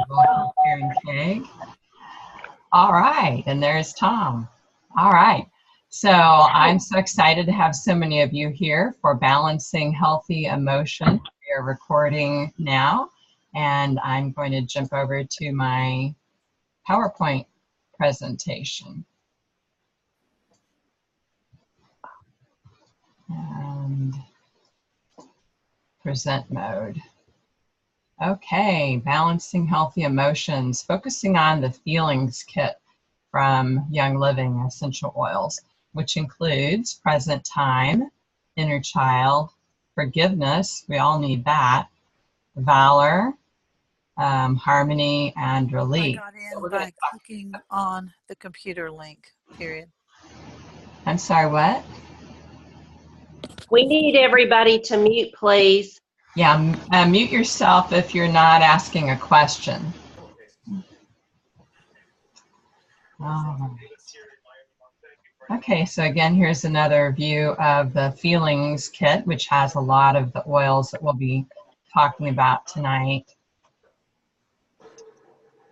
welcome, Karen Kay. All right, and there's Tom. All right, so I'm so excited to have so many of you here for Balancing Healthy Emotion. We are recording now, and I'm going to jump over to my PowerPoint presentation. And present mode. Okay, Balancing Healthy Emotions, focusing on the feelings kit from Young Living Essential Oils, which includes present time, inner child, forgiveness, we all need that, valor, harmony, and relief. I got in by clicking on the computer link, period. I'm sorry, what? We need everybody to mute, please. Yeah, mute yourself if you're not asking a question. All right. Okay, so again, here's another view of the feelings kit, which has a lot of the oils that we'll be talking about tonight.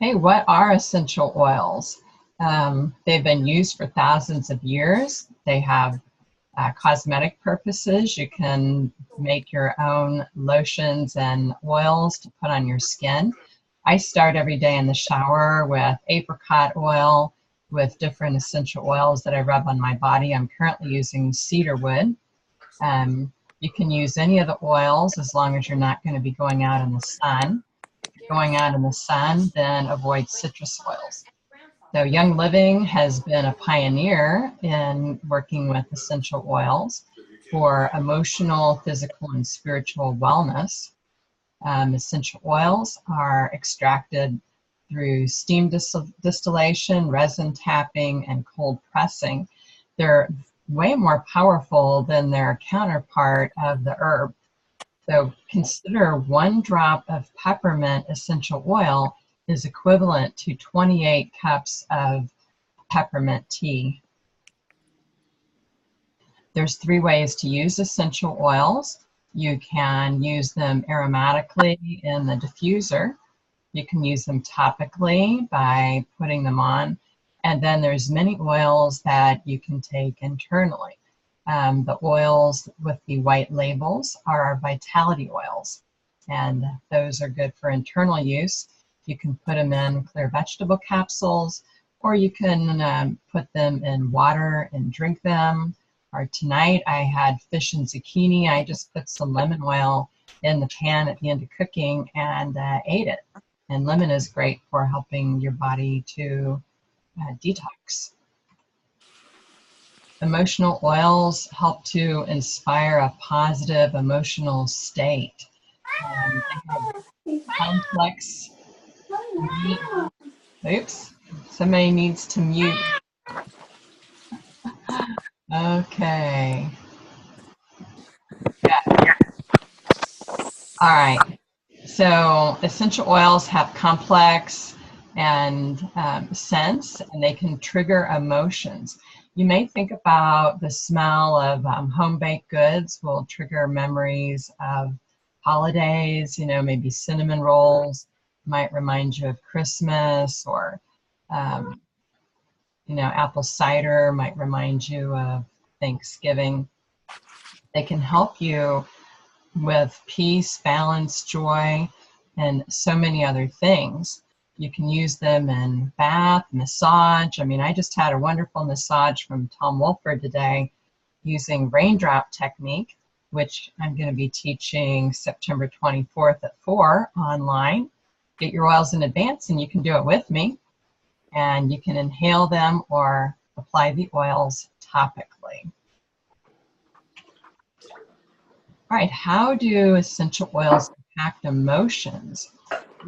Hey, what are essential oils? They've been used for thousands of years. They have cosmetic purposes. You can make your own lotions and oils to put on your skin. I start every day in the shower with apricot oil, with different essential oils that I rub on my body. I'm currently using cedar wood. You can use any of the oils as long as you're not going to be going out in the sun. If you're going out in the sun, then avoid citrus oils. So Young Living has been a pioneer in working with essential oils for emotional, physical, and spiritual wellness. Essential oils are extracted through steam distillation, resin tapping, and cold pressing. They're way more powerful than their counterpart of the herb. So consider 1 drop of peppermint essential oil is equivalent to 28 cups of peppermint tea. There's 3 ways to use essential oils. You can use them aromatically in the diffuser. You can use them topically by putting them on. And then there's many oils that you can take internally. The oils with the white labels are vitality oils, and those are good for internal use. You can put them in clear vegetable capsules, or you can put them in water and drink them. Or tonight I had fish and zucchini. I just put some lemon oil in the pan at the end of cooking and ate it. And lemon is great for helping your body to detox. Emotional oils help to inspire a positive emotional state. They have complex. Oops, somebody needs to mute. Okay. Yeah. All right. So essential oils have complex and scents, and they can trigger emotions. You may think about the smell of home-baked goods will trigger memories of holidays, you know, maybe cinnamon rolls might remind you of Christmas, or you know, apple cider might remind you of Thanksgiving. They can help you with peace, balance, joy, and so many other things. You can use them in bath, massage. I mean, I just had a wonderful massage from Tom Wolford today using raindrop technique, which I'm going to be teaching September 24th at 4 online. Get your oils in advance and you can do it with me. And you can inhale them or apply the oils topically. All right, how do essential oils impact emotions?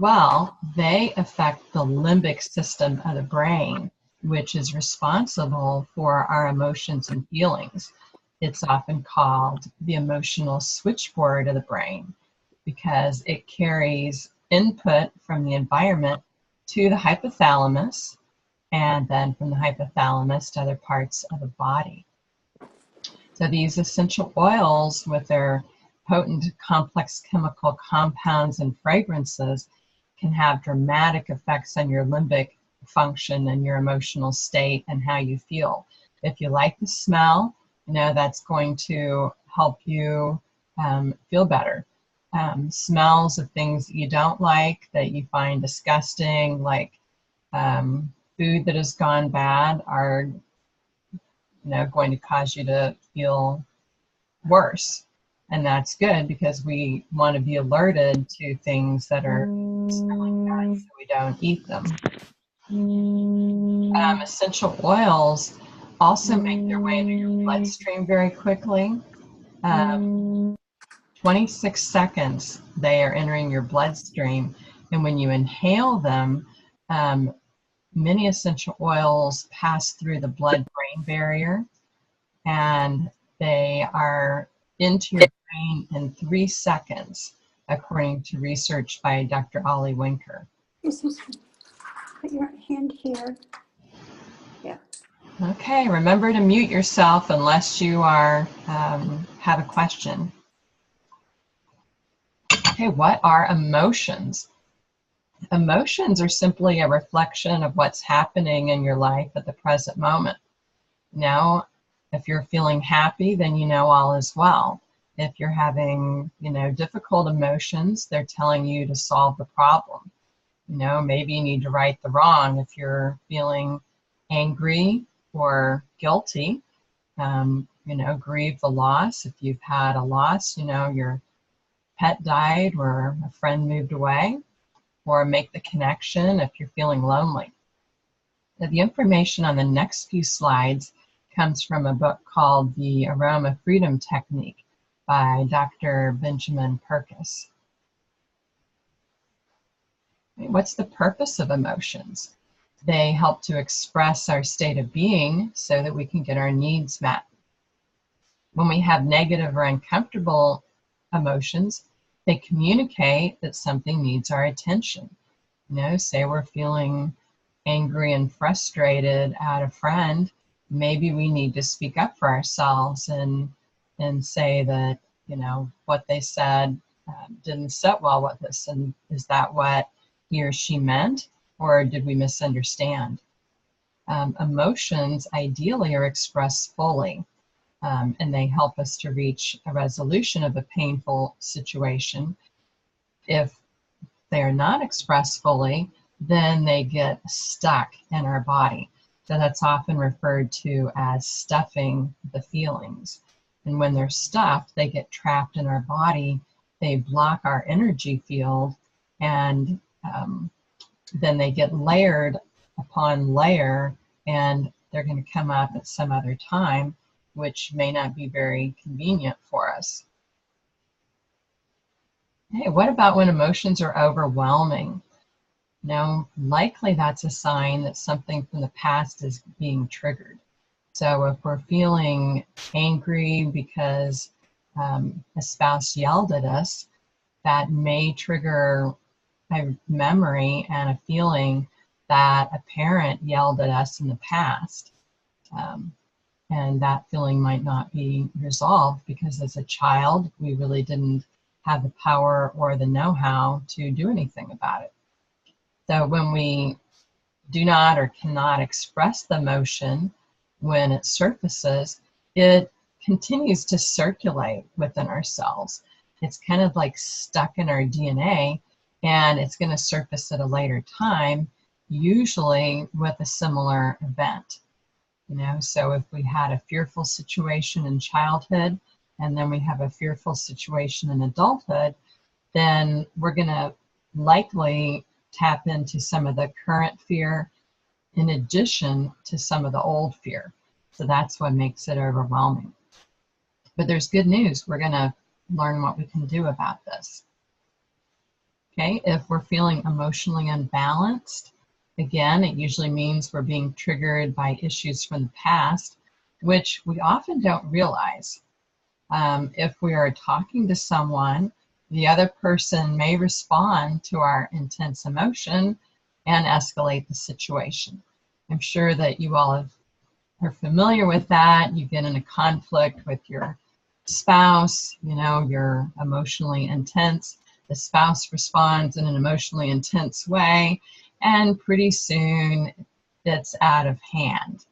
Well, they affect the limbic system of the brain, which is responsible for our emotions and feelings. It's often called the emotional switchboard of the brain because it carries input from the environment to the hypothalamus, and then from the hypothalamus to other parts of the body. So these essential oils, with their potent complex chemical compounds and fragrances, can have dramatic effects on your limbic function and your emotional state and how you feel. If you like the smell, that's going to help you feel better. Smells of things that you don't like, that you find disgusting, like food that has gone bad, are going to cause you to feel worse. And that's good, because we want to be alerted to things that are smelling bad so we don't eat them. Essential oils also make their way into your bloodstream very quickly. 26 seconds they are entering your bloodstream, and when you inhale them, many essential oils pass through the blood-brain barrier, and they are into your brain in 3 seconds, according to research by Dr. Ollie Winker. Put your hand here. Yeah. Okay, remember to mute yourself unless you are have a question. Okay, what are emotions? Emotions are simply a reflection of what's happening in your life at the present moment. Now, if you're feeling happy, then all is well. If you're having, difficult emotions, they're telling you to solve the problem. Maybe you need to right the wrong. If you're feeling angry or guilty, grieve the loss. If you've had a loss, your pet died or a friend moved away, or make the connection if you're feeling lonely. Now, the information on the next few slides comes from a book called The Aroma Freedom Technique by Dr. Benjamin Purkis. What's the purpose of emotions? They help to express our state of being so that we can get our needs met. When we have negative or uncomfortable emotions, they communicate that something needs our attention. Say we're feeling angry and frustrated at a friend, maybe we need to speak up for ourselves and say that, what they said didn't sit well with us. And is that what he or she meant, or did we misunderstand? Emotions ideally are expressed fully, and they help us to reach a resolution of a painful situation. If they are not expressed fully, then they get stuck in our body. So that's often referred to as stuffing the feelings. And when they're stuffed, they get trapped in our body, they block our energy field, and then they get layered upon layer, and they're going to come up at some other time, which may not be very convenient for us. Hey, what about when emotions are overwhelming? Likely that's a sign that something from the past is being triggered. So if we're feeling angry because a spouse yelled at us, that may trigger a memory and a feeling that a parent yelled at us in the past. And that feeling might not be resolved because as a child, we really didn't have the power or the know-how to do anything about it. So when we do not or cannot express the emotion when it surfaces, it continues to circulate within ourselves. It's kind of like stuck in our DNA, and it's going to surface at a later time, usually with a similar event. So if we had a fearful situation in childhood, and then we have a fearful situation in adulthood, then we're going to likely tap into some of the current fear in addition to some of the old fear. So that's what makes it overwhelming. But there's good news. We're going to learn what we can do about this. Okay, if we're feeling emotionally unbalanced, again, it usually means we're being triggered by issues from the past, which we often don't realize. If we are talking to someone, the other person may respond to our intense emotion and escalate the situation. I'm sure that you all are familiar with that. You get in a conflict with your spouse, you're emotionally intense. the spouse responds in an emotionally intense way, and pretty soon it's out of hand.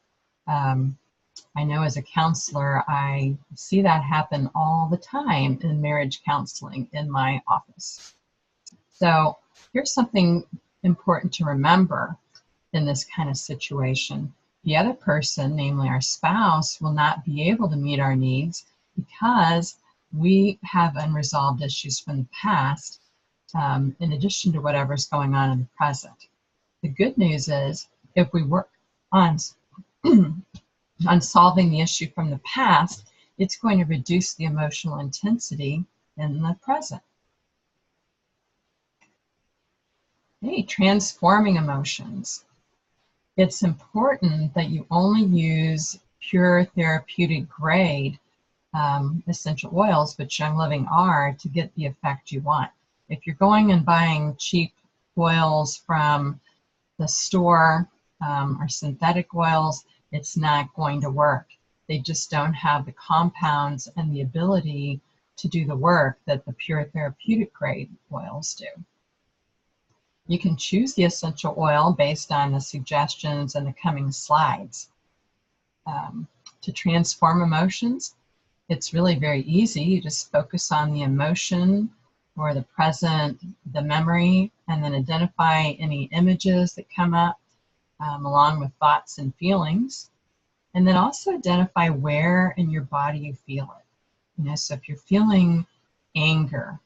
I know as a counselor, I see that happen all the time in marriage counseling in my office. So here's something important to remember in this kind of situation. The other person, namely our spouse, will not be able to meet our needs because we have unresolved issues from the past, in addition to whatever's going on in the present. The good news is if we work on on solving the issue from the past, it's going to reduce the emotional intensity in the present. Hey, transforming emotions. It's important that you only use pure therapeutic grade essential oils, which Young Living are, to get the effect you want. If you're going and buying cheap oils from the store or synthetic oils, it's not going to work. They just don't have the compounds and the ability to do the work that the pure therapeutic grade oils do. You can choose the essential oil based on the suggestions in the coming slides. To transform emotions, it's really very easy. You just focus on the emotion or the present, the memory, and then identify any images that come up along with thoughts and feelings. And then also identify where in your body you feel it. So if you're feeling anger,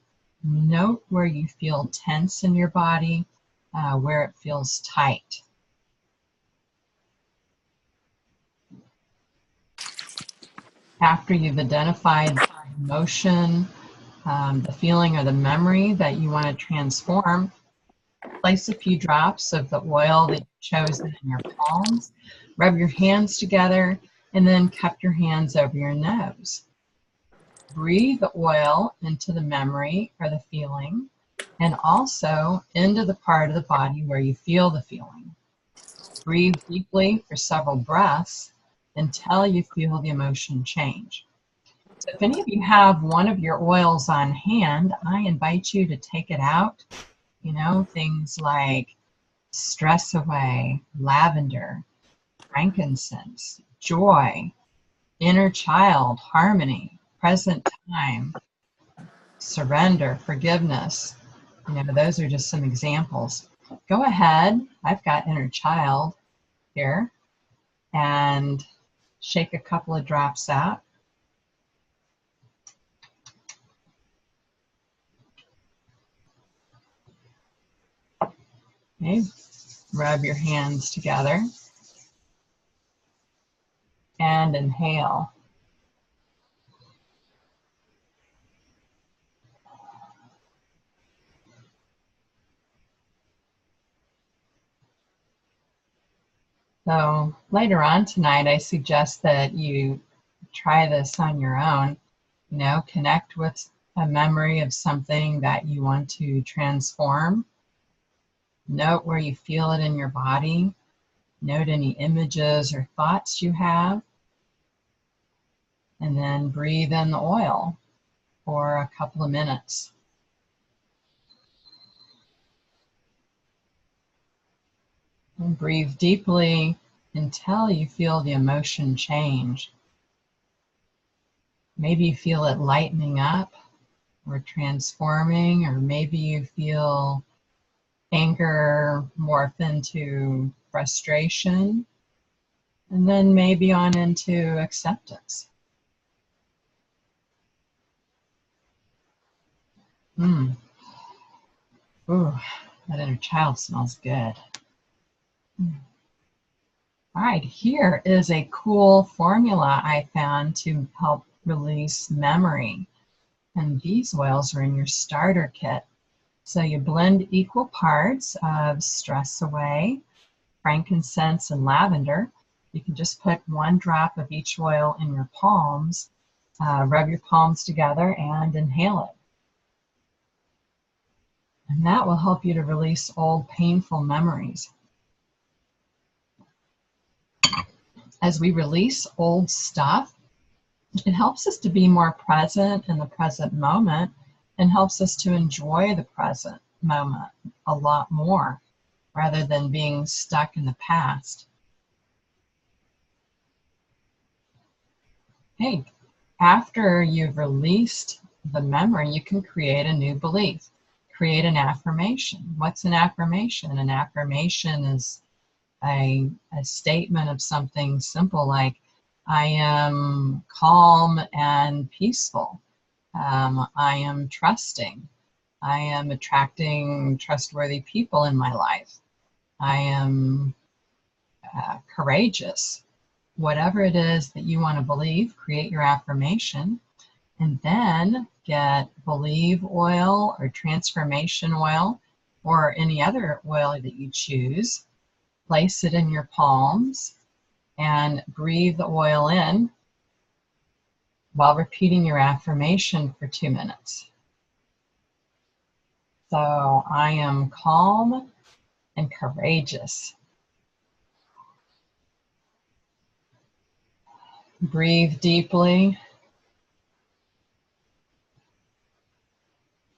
note where you feel tense in your body, where it feels tight. After you've identified the emotion, the feeling or the memory that you want to transform, place a few drops of the oil that you've chosen in your palms, rub your hands together, and then cup your hands over your nose. Breathe the oil into the memory or the feeling, and also into the part of the body where you feel the feeling. Breathe deeply for several breaths until you feel the emotion change. So if any of you have one of your oils on hand, I invite you to take it out. Things like stress away, lavender, frankincense, joy, inner child, harmony, present time, surrender, forgiveness. Those are just some examples. Go ahead, I've got inner child here, and shake a couple of drops out. Okay, rub your hands together and inhale. So later on tonight, I suggest that you try this on your own. Connect with a memory of something that you want to transform. Note where you feel it in your body. Note any images or thoughts you have. And then breathe in the oil for a couple of minutes. And breathe deeply until you feel the emotion change. Maybe you feel it lightening up or transforming, or maybe you feel anger morph into frustration, and then maybe on into acceptance. Ooh, that inner child smells good. All right, here is a cool formula I found to help release memory. And these oils are in your starter kit. So you blend equal parts of stress away, frankincense, and lavender. You can just put 1 drop of each oil in your palms, rub your palms together, and inhale it. And that will help you to release old painful memories. As we release old stuff, it helps us to be more present in the present moment and helps us to enjoy the present moment a lot more rather than being stuck in the past. Hey, after you've released the memory, you can create a new belief. Create an affirmation. What's an affirmation? An affirmation is a statement of something simple like, I am calm and peaceful. I am trusting. I am attracting trustworthy people in my life. I am courageous. Whatever it is that you want to believe, create your affirmation, and then get Believe oil or transformation oil or any other oil that you choose. Place it in your palms and breathe the oil in while repeating your affirmation for 2 minutes. So I am calm and courageous. Breathe deeply.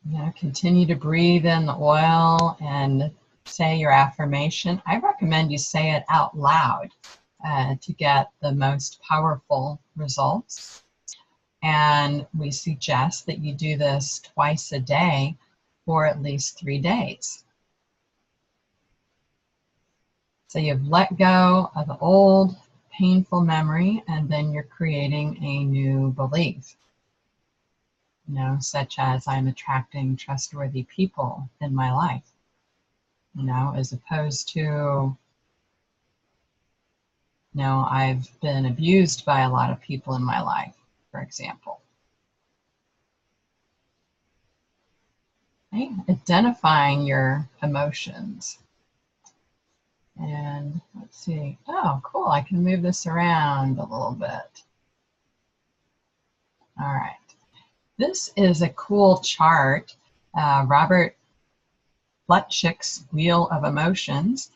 Now continue to breathe in the oil and say your affirmation. I recommend you say it out loud to get the most powerful results. And we suggest that you do this twice a day for at least 3 days. So you've let go of the old painful memory, and then you're creating a new belief. You know, such as I'm attracting trustworthy people in my life, you know, as opposed to, you know, I've been abused by a lot of people in my life, for example. Okay? Identifying your emotions. And let's see, oh, cool, I can move this around a little bit. All right. This is a cool chart, Robert Plutchik's Wheel of Emotions.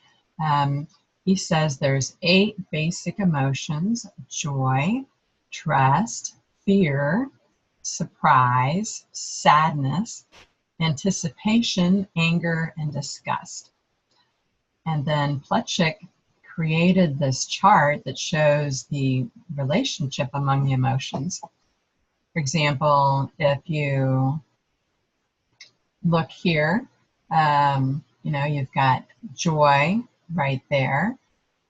He says there's 8 basic emotions: joy, trust, fear, surprise, sadness, anticipation, anger, and disgust. And then Plutchik created this chart that shows the relationship among the emotions. For example, if you look here, you know, you've got joy right there.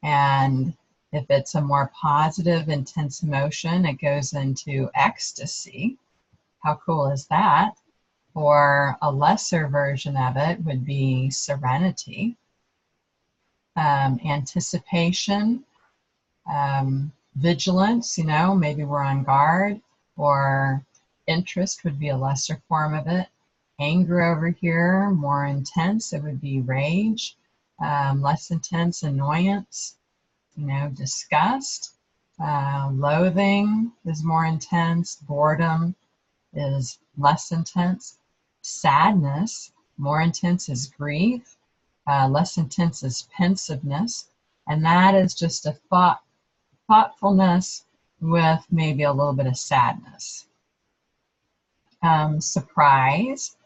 And if it's a more positive, intense emotion, it goes into ecstasy. How cool is that? Or a lesser version of it would be serenity. Anticipation, vigilance, you know, maybe we're on guard, or interest would be a lesser form of it. Anger over here, more intense, it would be rage. Less intense, annoyance, you know, disgust. Loathing is more intense. Boredom is less intense. Sadness, more intense, is grief. Less intense is pensiveness. And that is just a thoughtfulness with maybe a little bit of sadness. Surprise,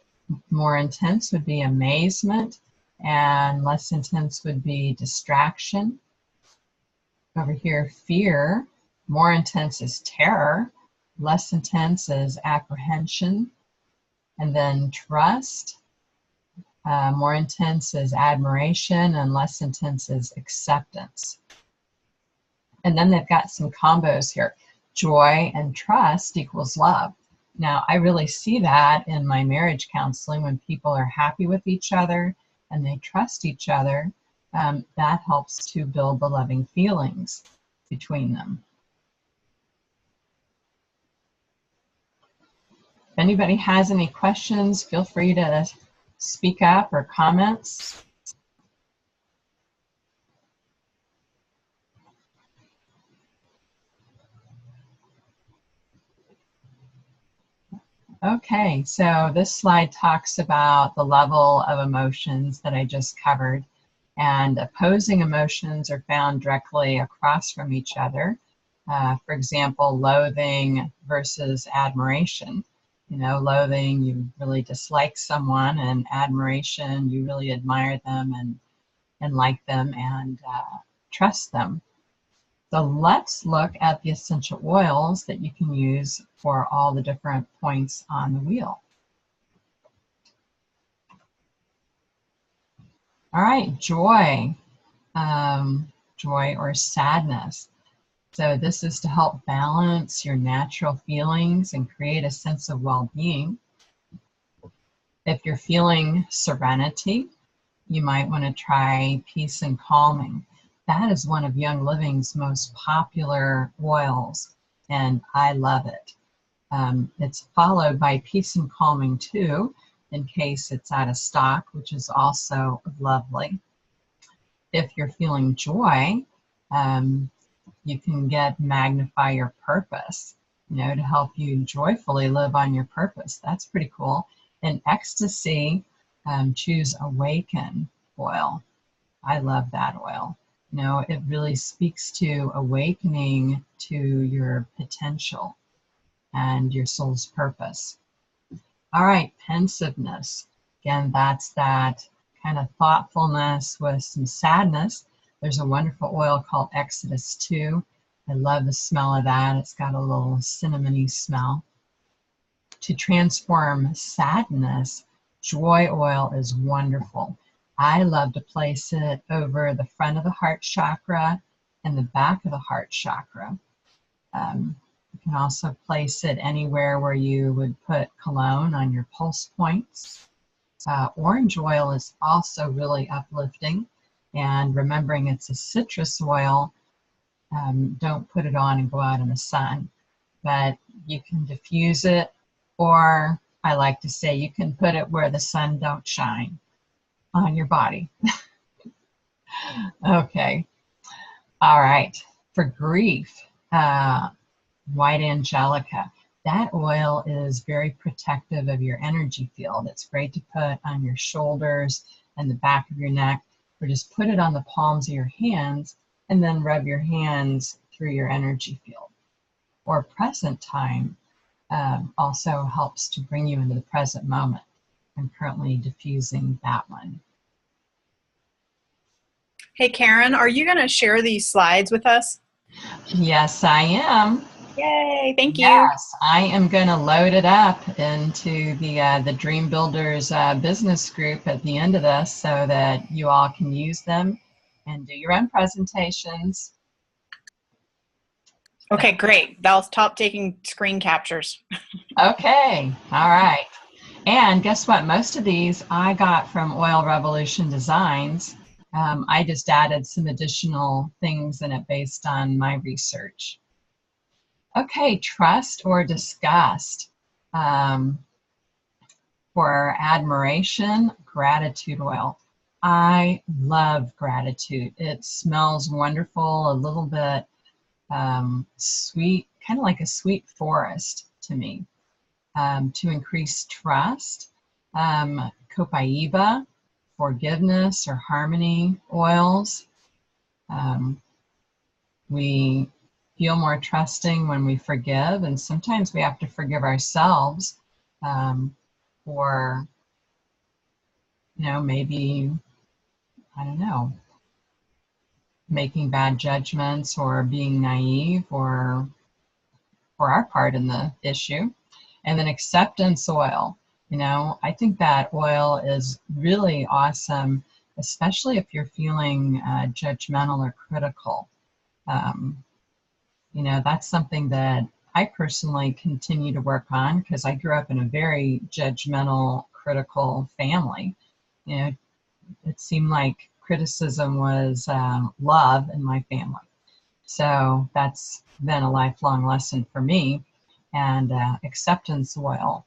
more intense, would be amazement, and less intense would be distraction. Over here, fear, more intense is terror, less intense is apprehension. And then trust, more intense is admiration, and less intense is acceptance. And then they've got some combos here. Joy and trust equals love. Now, I really see that in my marriage counseling when people are happy with each other and they trust each other. That helps to build the loving feelings between them. If anybody has any questions, feel free to speak up or comments. Okay, so this slide talks about the level of emotions that I just covered, and opposing emotions are found directly across from each other. For example, loathing versus admiration. loathing, you really dislike someone, and admiration, you really admire them and like them and trust them. So let's look at the essential oils that you can use for all the different points on the wheel. All right, joy, joy or sadness. So this is to help balance your natural feelings and create a sense of well-being. If you're feeling serenity, you might want to try peace and calming. That is one of Young Living's most popular oils, and I love it. It's followed by peace and calming too, in case it's out of stock, which is also lovely. If you're feeling joy, you can get magnify your purpose, to help you joyfully live on your purpose. That's pretty cool. And ecstasy, choose awaken oil. I love that oil. It really speaks to awakening to your potential and your soul's purpose. All right, pensiveness. Again, that's that kind of thoughtfulness with some sadness. There's a wonderful oil called Exodus 2. I love the smell of that. It's got a little cinnamony smell. To transform sadness, joy oil is wonderful. I love to place it over the front of the heart chakra and the back of the heart chakra. You can also place it anywhere where you would put cologne on your pulse points. Orange oil is also really uplifting. And remembering it's a citrus oil, don't put it on and go out in the sun. But you can diffuse it, or I like to say you can put it where the sun don't shine on your body. Okay. All right. For grief, white angelica. That oil is very protective of your energy field. It's great to put on your shoulders and the back of your neck, or just put it on the palms of your hands and then rub your hands through your energy field. Or present time also helps to bring you into the present moment. I'm currently diffusing that one. Hey, Karen, are you going to share these slides with us? Yes, I am. Yay, thank you. Yes, I am going to load it up into the Dream Builders business group at the end of this so that you all can use them and do your own presentations. Okay, great. I'll stop taking screen captures. Okay, all right. And guess what? Most of these I got from Oil Revolution Designs. I just added some additional things in it based on my research. Okay, trust or disgust. For admiration, gratitude oil. I love gratitude. It smells wonderful, a little bit sweet, kind of like a sweet forest to me. To increase trust, copaiba, forgiveness or harmony oils. We feel more trusting when we forgive, and sometimes we have to forgive ourselves for, maybe, I don't know, making bad judgments or being naive or for our part in the issue. And then acceptance oil. I think that oil is really awesome, especially if you're feeling judgmental or critical. That's something that I personally continue to work on because I grew up in a very judgmental, critical family. It seemed like criticism was love in my family. So that's been a lifelong lesson for me. And acceptance oil,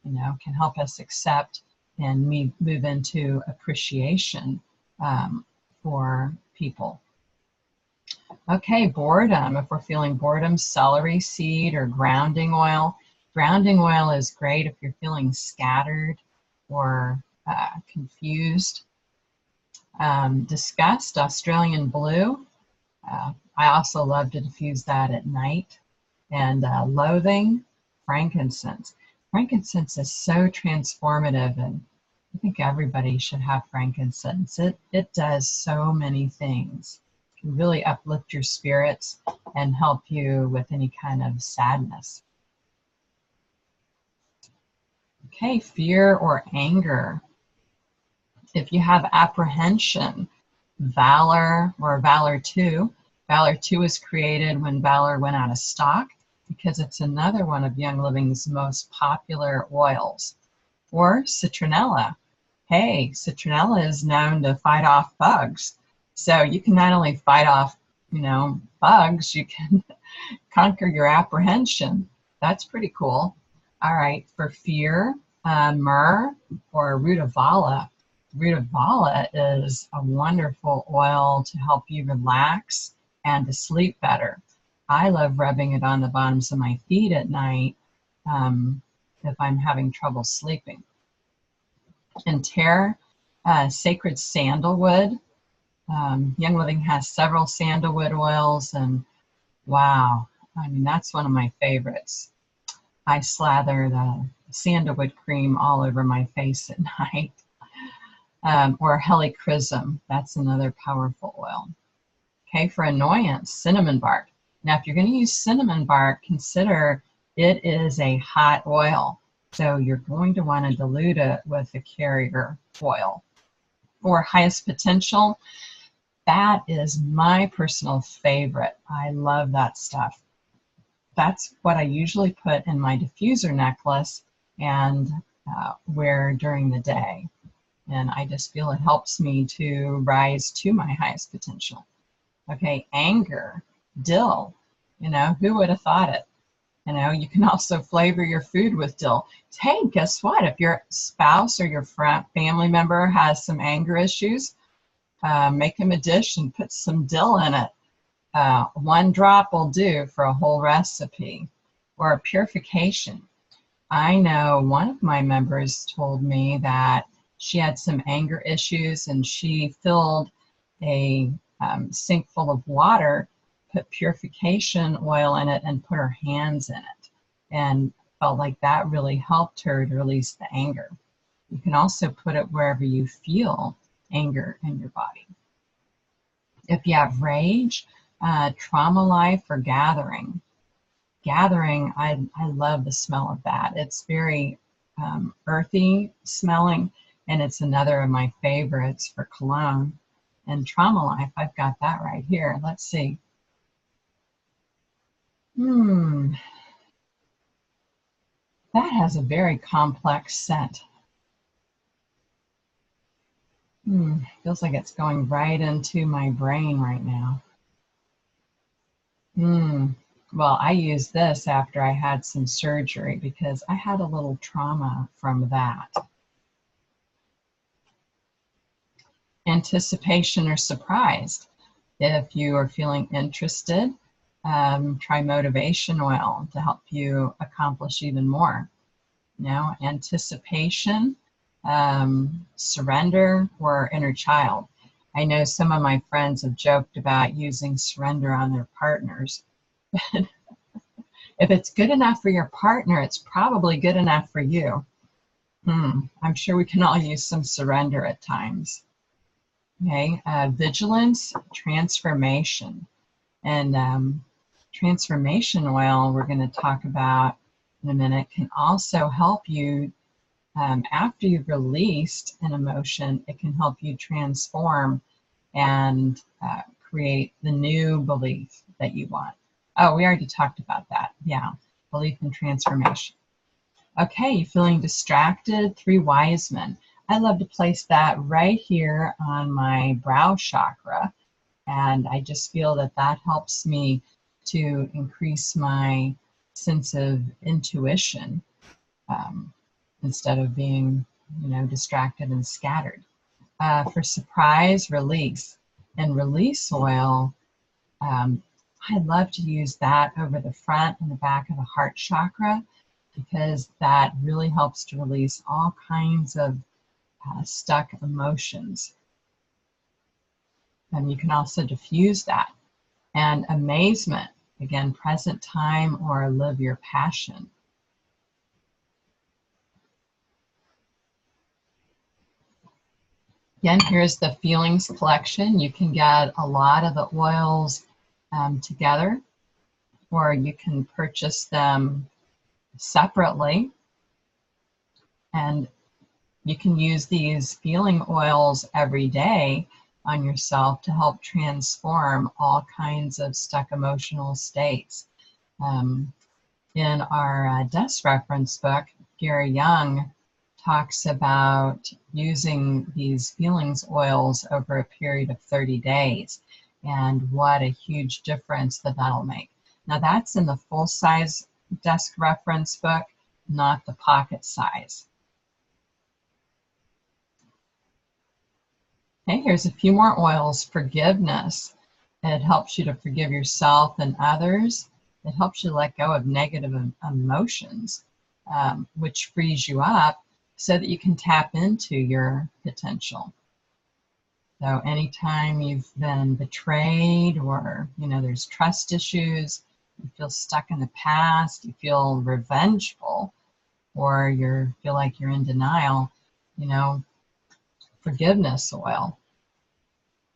can help us accept and move into appreciation for people. Okay, boredom. If we're feeling boredom, celery seed or grounding oil. Grounding oil is great if you're feeling scattered or confused. Disgust, Australian blue. I also love to diffuse that at night. And loathing, frankincense. Frankincense is so transformative, and I think everybody should have frankincense. It does so many things. It can really uplift your spirits and help you with any kind of sadness. Okay, fear or anger. If you have apprehension, valor or valor 2. Valor 2 was created when valor went out of stock because it's another one of Young Living's most popular oils. Or citronella. Hey, citronella is known to fight off bugs. So you can not only fight off, bugs, you can conquer your apprehension. That's pretty cool. All right, for fear, myrrh or rutavala. Rutavala is a wonderful oil to help you relax and to sleep better. I love rubbing it on the bottoms of my feet at night if I'm having trouble sleeping. And terre, sacred sandalwood. Young Living has several sandalwood oils, and wow, that's one of my favorites. I slather the sandalwood cream all over my face at night. Or helichrysum, that's another powerful oil. Okay, for annoyance, cinnamon bark. Now, if you're going to use cinnamon bark, consider it is a hot oil. So you're going to want to dilute it with a carrier oil. For highest potential, that is my personal favorite. I love that stuff. That's what I usually put in my diffuser necklace and wear during the day. And I just feel it helps me to rise to my highest potential. Okay, anger, dill. Who would have thought it? You can also flavor your food with dill. Hey, guess what? If your spouse or your family member has some anger issues, make them a dish and put some dill in it. 1 drop will do for a whole recipe. Or purification. I know one of my members told me that she had some anger issues and she filled a sink full of water, put purification oil in it, and put her hands in it, and felt like that really helped her to release the anger. You can also put it wherever you feel anger in your body. If you have rage, trauma life or gathering. Gathering, I love the smell of that. It's very earthy smelling, and it's another of my favorites for cologne. And trauma life, I've got that right here. Let's see. That has a very complex scent. Feels like it's going right into my brain right now. Well, I used this after I had some surgery because I had a little trauma from that. Anticipation or surprised. If you are feeling interested, try motivation oil to help you accomplish even more. Anticipation, surrender, or inner child. I know some of my friends have joked about using surrender on their partners. But if it's good enough for your partner, it's probably good enough for you. I'm sure we can all use some surrender at times. Okay, vigilance, transformation. And transformation oil, we're going to talk about in a minute, can also help you after you've released an emotion. It can help you transform and create the new belief that you want. Oh, we already talked about that. Yeah, belief and transformation. Okay, you feeling distracted? 3 wise men. I love to place that right here on my brow chakra. And I just feel that that helps me to increase my sense of intuition instead of being, distracted and scattered. For surprise, release. And release oil, I love to use that over the front and the back of the heart chakra because that really helps to release all kinds of stuck emotions. And you can also diffuse that. And amazement, again, present time or live your passion. Again, here's the feelings collection. You can get a lot of the oils together, or you can purchase them separately. And you can use these feeling oils every day on yourself to help transform all kinds of stuck emotional states. In our desk reference book, Gary Young talks about using these feelings oils over a period of 30 days and what a huge difference that'll make. Now that's in the full-size desk reference book, not the pocket size. Okay, here's a few more oils. Forgiveness. It helps you to forgive yourself and others. It helps you let go of negative emotions, which frees you up so that you can tap into your potential. So anytime you've been betrayed, or there's trust issues, you feel stuck in the past, you feel revengeful, or you feel like you're in denial, forgiveness oil.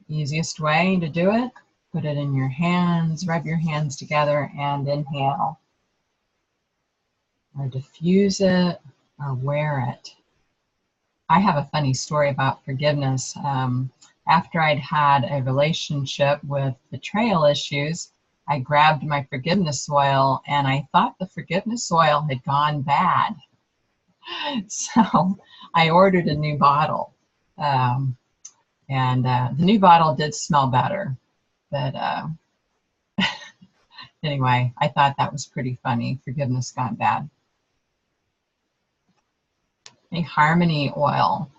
Easiest way to do it, put it in your hands, rub your hands together and inhale. Or diffuse it, or wear it. I have a funny story about forgiveness. After I'd had a relationship with betrayal issues, I grabbed my forgiveness oil and I thought the forgiveness oil had gone bad. So I ordered a new bottle. And the new bottle did smell better. But anyway, I thought that was pretty funny. Forgiveness gone bad. A harmony oil.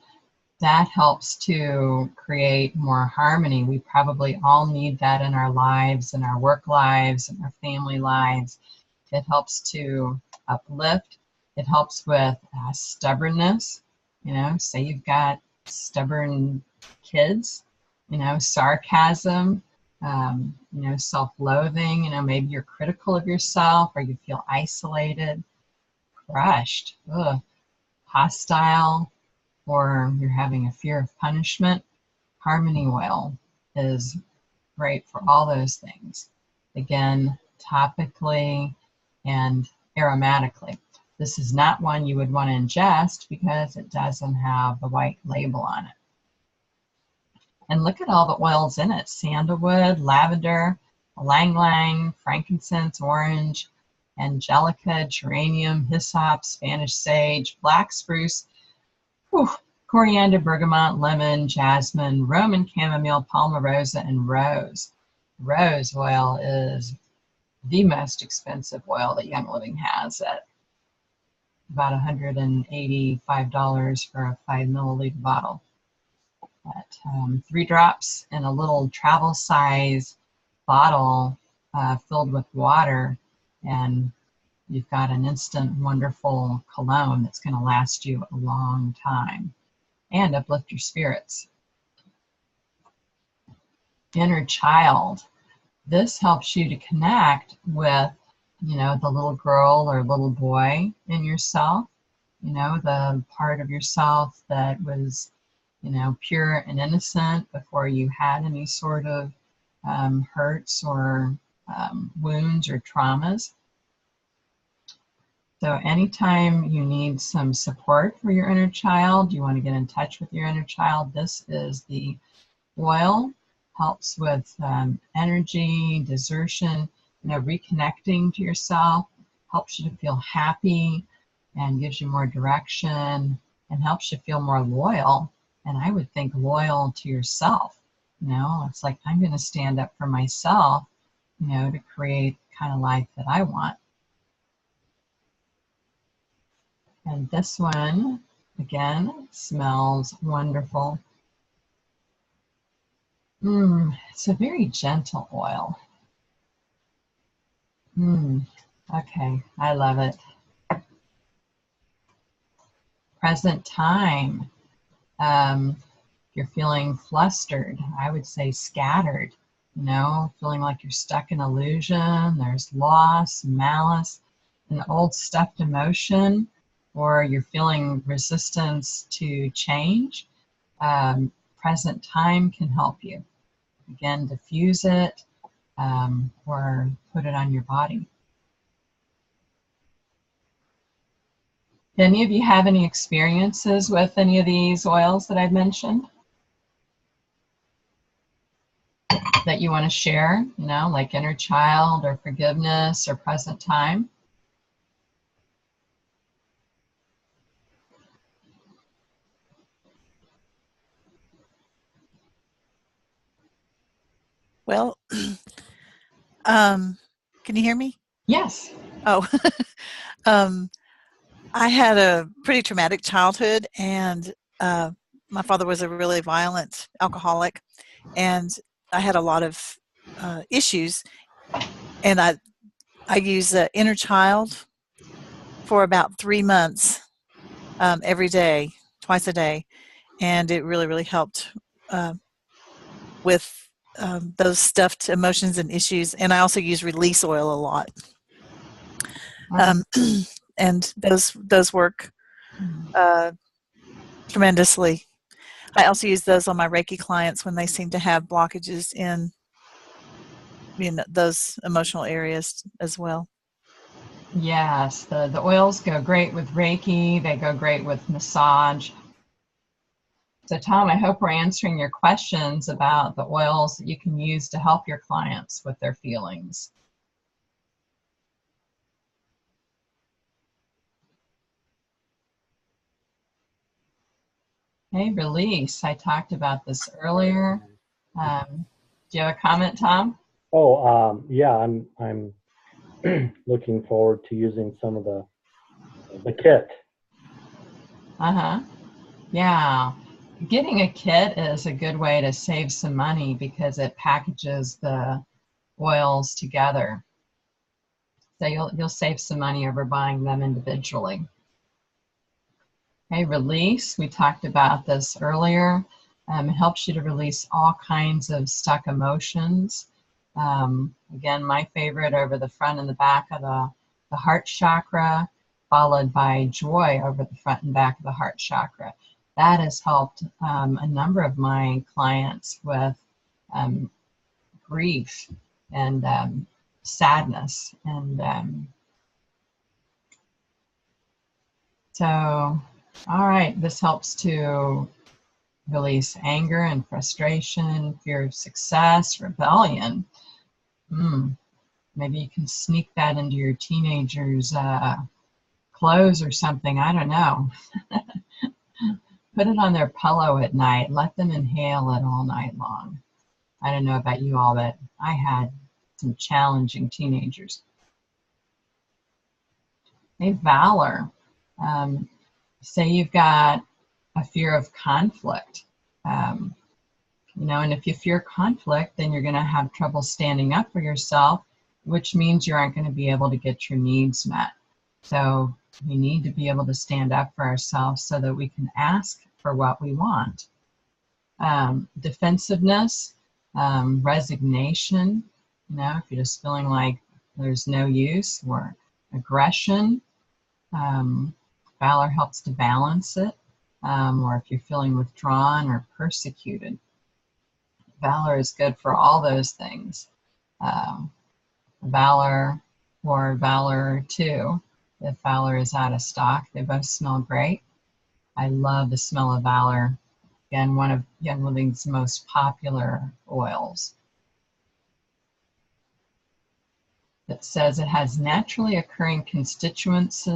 That helps to create more harmony. We probably all need that in our lives, in our work lives, in our family lives. It helps to uplift. It helps with stubbornness. Say you've got stubborn kids, sarcasm, self-loathing, maybe you're critical of yourself, or you feel isolated, crushed, hostile, or you're having a fear of punishment. Harmony oil is great for all those things. Again, topically and aromatically. This is not one you would want to ingest because it doesn't have the white label on it. And look at all the oils in it. Sandalwood, lavender, ylang ylang, frankincense, orange, angelica, geranium, hyssop, Spanish sage, black spruce, coriander, bergamot, lemon, jasmine, Roman chamomile, palmarosa, and rose. Rose oil is the most expensive oil that Young Living has at about $185 for a 5 milliliter bottle. But 3 drops in a little travel size bottle filled with water, and you've got an instant wonderful cologne that's going to last you a long time and uplift your spirits. Inner child. This helps you to connect with, the little girl or little boy in yourself, the part of yourself that was, pure and innocent before you had any sort of hurts or wounds or traumas. So anytime you need some support for your inner child, you want to get in touch with your inner child, this is the oil. Helps with energy, desertion, reconnecting to yourself, helps you to feel happy and gives you more direction and helps you feel more loyal. And I would think loyal to yourself. It's like, I'm going to stand up for myself, to create the kind of life that I want. And this one, again, smells wonderful. It's a very gentle oil. Okay, I love it. Present time. You're feeling flustered, I would say scattered, feeling like you're stuck in illusion, there's loss, malice, an old stuffed emotion, or you're feeling resistance to change. present time can help you. Again, diffuse it or put it on your body. Any of you have any experiences with any of these oils that I've mentioned that you want to share, you know, like inner child or forgiveness or present time? Well, can you hear me? Yes. Oh, I had a pretty traumatic childhood, and my father was a really violent alcoholic, and I had a lot of issues. And I used Inner Child for about 3 months every day, twice a day, and it really, really helped with those stuffed emotions and issues. And I also use release oil a lot. And those work tremendously. I also use those on my Reiki clients when they seem to have blockages in, you know, those emotional areas as well. Yes, the oils go great with Reiki. They go great with massage. So Tom, I hope we're answering your questions about the oils that you can use to help your clients with their feelings. Okay, release. I talked about this earlier. Do you have a comment, Tom? Oh, yeah, I'm looking forward to using some of the kit. Yeah. Getting a kit is a good way to save some money because it packages the oils together. So you'll save some money over buying them individually. Okay, release. We talked about this earlier. It helps you to release all kinds of stuck emotions. Again, my favorite over the front and the back of the heart chakra, followed by joy over the front and back of the heart chakra. That has helped a number of my clients with grief and sadness. And so, all right, this helps to release anger and frustration, fear of success, rebellion. Maybe you can sneak that into your teenager's clothes or something. I don't know. Put it on their pillow at night. Let them inhale it all night long. I don't know about you all, but I had some challenging teenagers. Hey, valor. Say you've got a fear of conflict. You know, and if you fear conflict, then you're going to have trouble standing up for yourself, which means you aren't going to be able to get your needs met. So we need to be able to stand up for ourselves so that we can ask for what we want. Defensiveness, resignation, you know, if you're just feeling like there's no use, or aggression. Valor helps to balance it, or if you're feeling withdrawn or persecuted. Valor is good for all those things. Valor or Valor 2, if Valor is out of stock. They both smell great. I love the smell of Valor. Again, one of Young Living's most popular oils. It says it has naturally occurring constituents,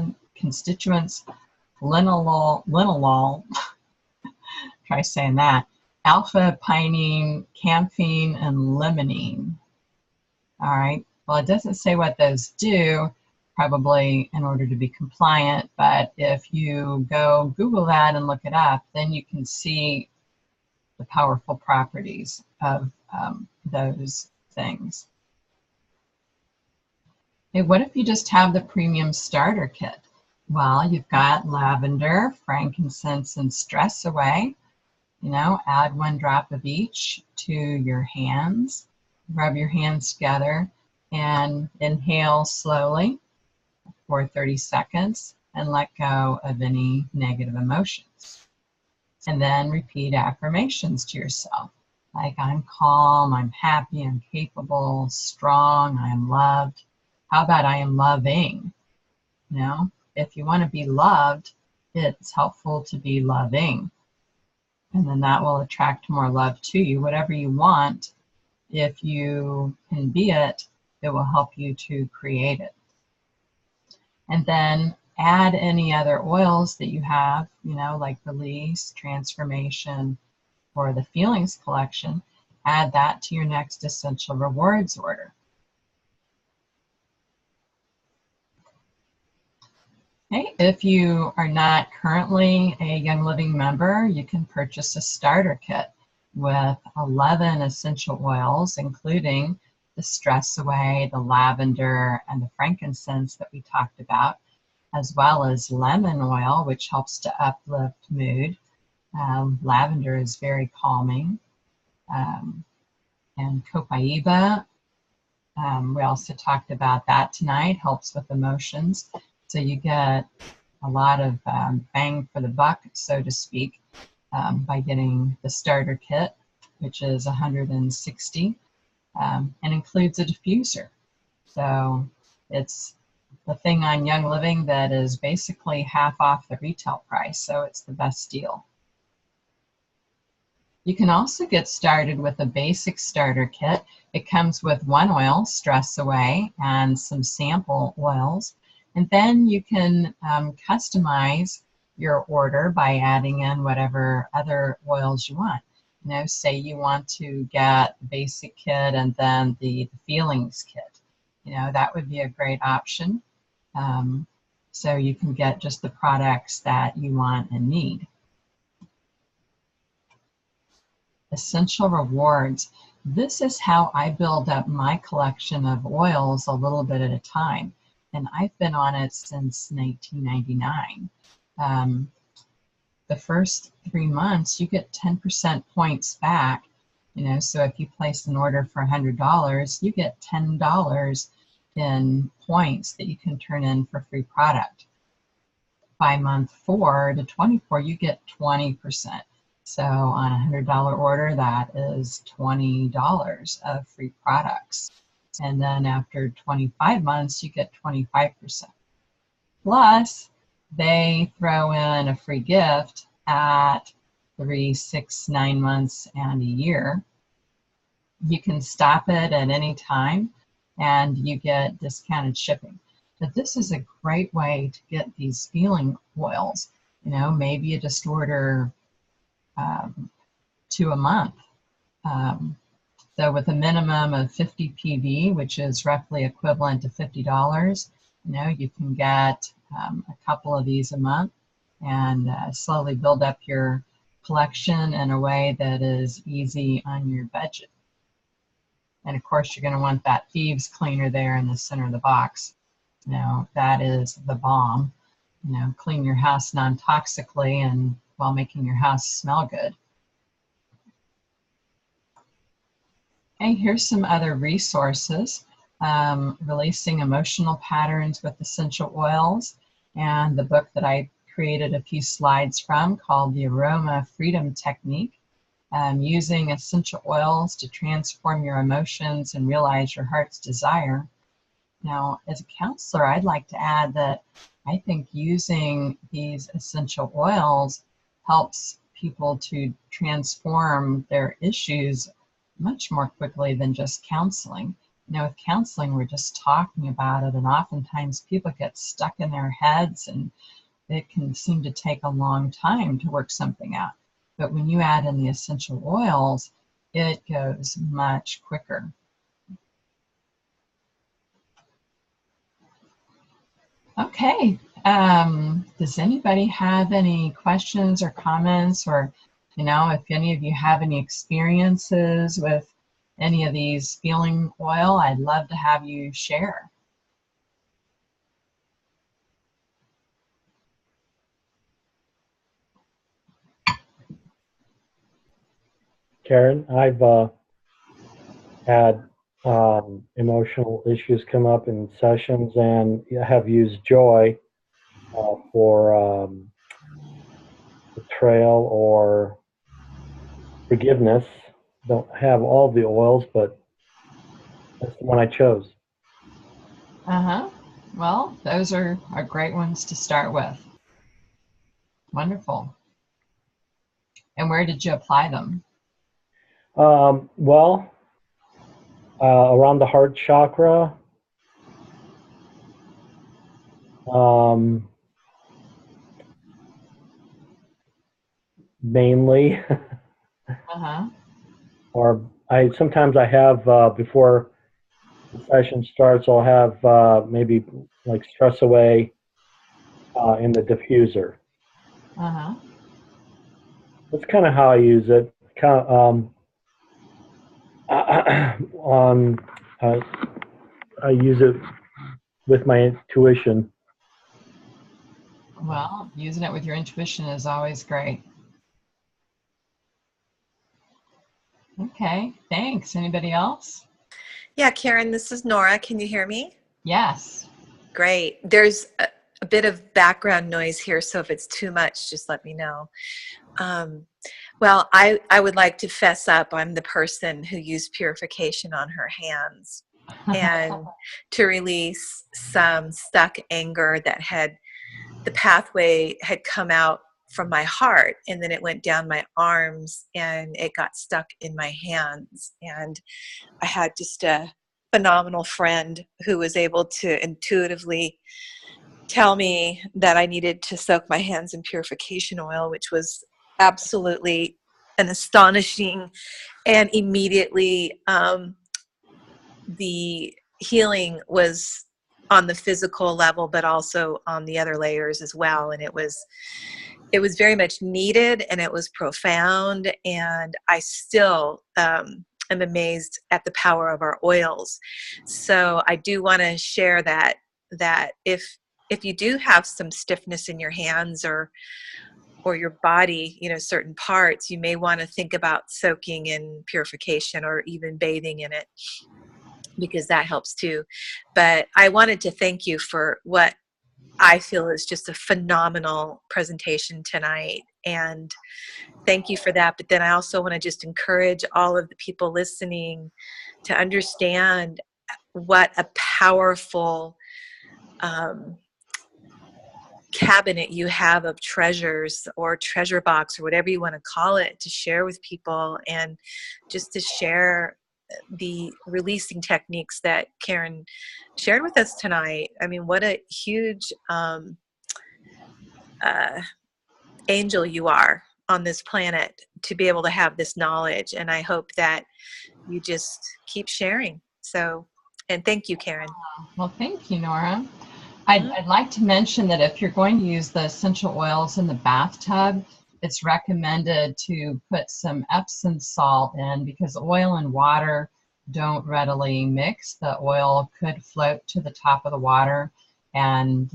linalool, try saying that, alpha, pinene, camphene, and limonene. All right, well, it doesn't say what those do, probably in order to be compliant, but if you go Google that and look it up, then you can see the powerful properties of those things. Hey, what if you just have the premium starter kit? Well, you've got lavender, frankincense, and stress away. You know, add 1 drop of each to your hands. Rub your hands together and inhale slowly for 30 seconds and let go of any negative emotions. And then repeat affirmations to yourself. Like, I'm calm, I'm happy, I'm capable, strong, I am loved. How about I am loving? You know, if you want to be loved, it's helpful to be loving. And then that will attract more love to you. Whatever you want, if you can be it, it will help you to create it. And then add any other oils that you have, you know, like release, transformation, or the feelings collection. Add that to your next essential rewards order. Okay, if you are not currently a Young Living member, you can purchase a starter kit with 11 essential oils, including the stress away, the lavender, and the frankincense that we talked about, as well as lemon oil, which helps to uplift mood. Lavender is very calming. And copaiba, we also talked about that tonight, helps with emotions. So you get a lot of bang for the buck, so to speak, by getting the starter kit, which is $160, and includes a diffuser. So it's the thing on Young Living that is basically half off the retail price, so it's the best deal. You can also get started with a basic starter kit. It comes with one oil, Stress Away, and some sample oils. And then you can customize your order by adding in whatever other oils you want. You know, say you want to get the basic kit and then the feelings kit. You know, that would be a great option. So you can get just the products that you want and need. Essential rewards. This is how I build up my collection of oils a little bit at a time. And I've been on it since 1999. The first 3 months, you get 10% points back. You know, so if you place an order for $100, you get $10 in points that you can turn in for free product. By month 4 to 24, you get 20%. So on a $100 order, that is $20 of free products. And then after 25 months, you get 25%. Plus, they throw in a free gift at 3, 6, 9 months and a year. You can stop it at any time, and you get discounted shipping. But this is a great way to get these feeling oils. You know, maybe you just order 2 a month. So with a minimum of 50 PV, which is roughly equivalent to $50, you know, you can get a couple of these a month and slowly build up your collection in a way that is easy on your budget. And of course, you're going to want that thieves cleaner there in the center of the box. You know, that is the bomb. You know, clean your house non-toxically and while making your house smell good. Okay, here's some other resources. Releasing Emotional Patterns with Essential Oils, and the book that I created a few slides from called The Aroma Freedom Technique. Using essential oils to transform your emotions and realize your heart's desire. Now, as a counselor, I'd like to add that I think using these essential oils helps people to transform their issues much more quickly than just counseling. You know, with counseling, we're just talking about it, and oftentimes people get stuck in their heads, and it can seem to take a long time to work something out. But when you add in the essential oils, it goes much quicker. Okay, does anybody have any questions or comments, or, you know, if any of you have any experiences with any of these feeling oil, I'd love to have you share. Karen, I've had emotional issues come up in sessions, and have used joy for betrayal or forgiveness. Don't have all the oils, but that's the one I chose. Uh-huh. Well, those are great ones to start with. Wonderful. And where did you apply them? Well, around the heart chakra, mainly, Uh-huh. or sometimes I have before the session starts, I'll have maybe like stress away in the diffuser. Uh-huh. That's kind of how I use it. Kind of, on I use it with my intuition. Well, using it with your intuition is always great. Okay, thanks. Anybody else? Yeah, Karen, this is Nora. Can you hear me? Yes. Great. There's a bit of background noise here, so if it's too much, just let me know. Well, I would like to fess up. I'm the person who used purification on her hands and to release some stuck anger that the pathway had come out from my heart, and then it went down my arms and it got stuck in my hands. And I had just a phenomenal friend who was able to intuitively tell me that I needed to soak my hands in purification oil, which was absolutely an astonishing, and immediately the healing was on the physical level, but also on the other layers as well. And it was very much needed, and it was profound. And I still am amazed at the power of our oils. So I do want to share that if you do have some stiffness in your hands or your body, certain parts, you may want to think about soaking in purification or even bathing in it, because that helps too. But I wanted to thank you for what I feel is just a phenomenal presentation tonight. And thank you for that. But then I also want to just encourage all of the people listening to understand what a powerful cabinet you have of treasures, or treasure box, or whatever you want to call it, to share with people, and just to share the releasing techniques that Karen shared with us tonight. I mean, what a huge angel you are on this planet to be able to have this knowledge. And I hope that you just keep sharing. So, and thank you, Karen. Well, thank you, Nora. I'd like to mention that if you're going to use the essential oils in the bathtub, it's recommended to put some Epsom salt in, because oil and water don't readily mix. The oil could float to the top of the water and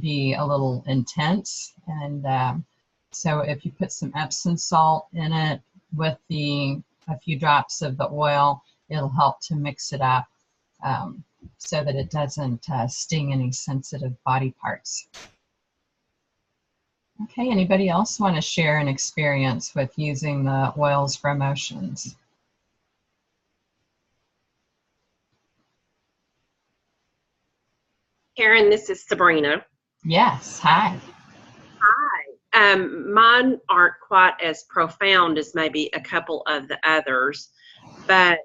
be a little intense. And so if you put some Epsom salt in it with a few drops of the oil, it'll help to mix it up. So that it doesn't sting any sensitive body parts. Okay, anybody else want to share an experience with using the oils for emotions? Karen, this is Sabrina. Yes, hi. Hi. Mine aren't quite as profound as maybe a couple of the others, but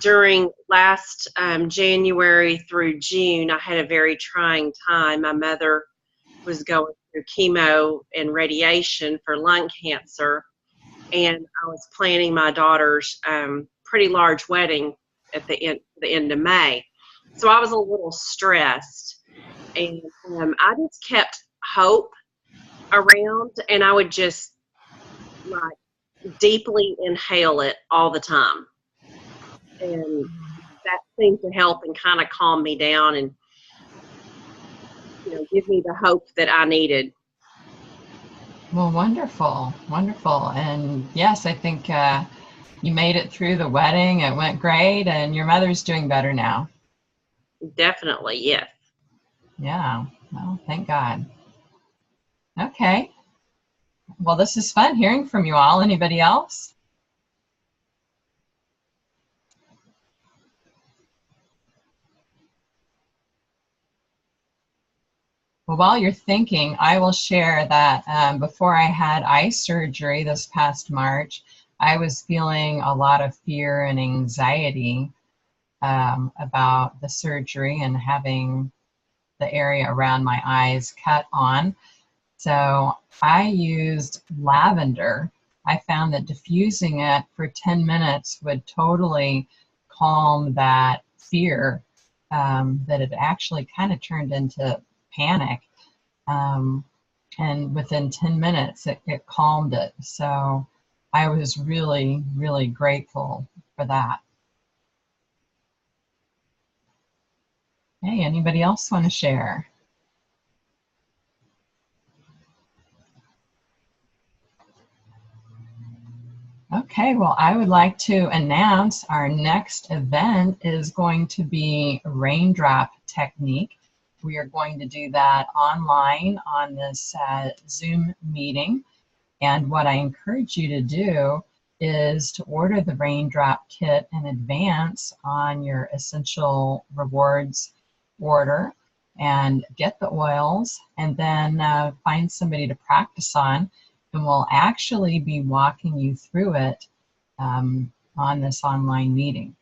during last January through June, I had a very trying time. My mother was going through chemo and radiation for lung cancer, and I was planning my daughter's pretty large wedding at the end of May. So I was a little stressed, and I just kept hope around, and I would just like deeply inhale it all the time. And that seemed to help and kind of calm me down and, give me the hope that I needed. Well, wonderful, wonderful. And yes, I think you made it through the wedding. It went great, and your mother's doing better now. Definitely, yes. Yeah, well, thank God. Okay. Well, this is fun hearing from you all. Anybody else? Well, while you're thinking, I will share that before I had eye surgery this past March, I was feeling a lot of fear and anxiety about the surgery and having the area around my eyes cut on. So I used lavender. I found that diffusing it for 10 minutes would totally calm that fear, that it actually kind of turned into panic. And within 10 minutes, it calmed it. So I was really, really grateful for that. Hey, anybody else want to share? Okay, well, I would like to announce our next event is going to be raindrop technique. We are going to do that online on this Zoom meeting. And what I encourage you to do is to order the raindrop kit in advance on your Essential Rewards order and get the oils, and then find somebody to practice on, and we'll actually be walking you through it on this online meeting.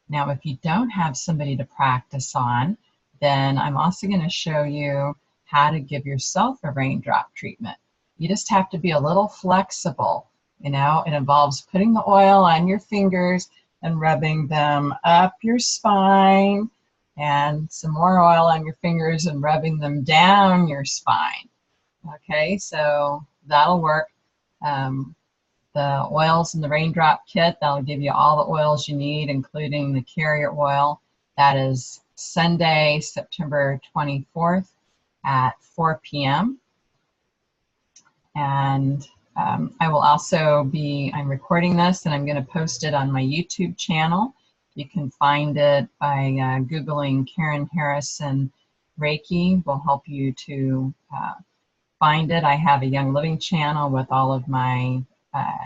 Now, if you don't have somebody to practice on, then I'm also going to show you how to give yourself a raindrop treatment. You just have to be a little flexible. You know, it involves putting the oil on your fingers and rubbing them up your spine, and some more oil on your fingers and rubbing them down your spine. Okay, so that'll work. The oils in the raindrop kit, that'll give you all the oils you need, including the carrier oil. That is Sunday, September 24th at 4 p.m. And I will also I'm recording this and I'm going to post it on my YouTube channel. You can find it by Googling Karen Harrison Reiki. Will help you to find it. I have a Young Living channel with all of my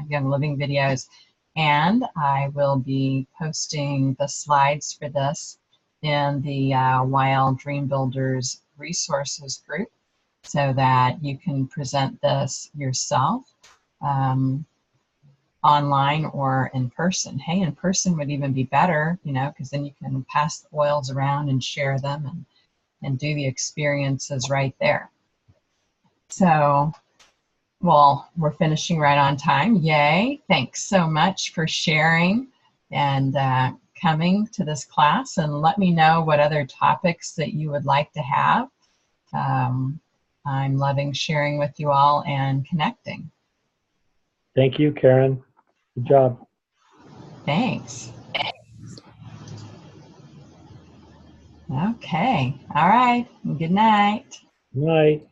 Young Living videos, and I will be posting the slides for this in the Wild Dream Builders resources group, so that you can present this yourself online or in person. Hey, in person would even be better, you know, because then you can pass the oils around and share them and do the experiences right there. So, well, we're finishing right on time. Yay. Thanks so much for sharing and coming to this class, and let me know what other topics that you would like to have. I'm loving sharing with you all and connecting. Thank you, Karen. Good job. Thanks. Okay. All right. Good night. Good night.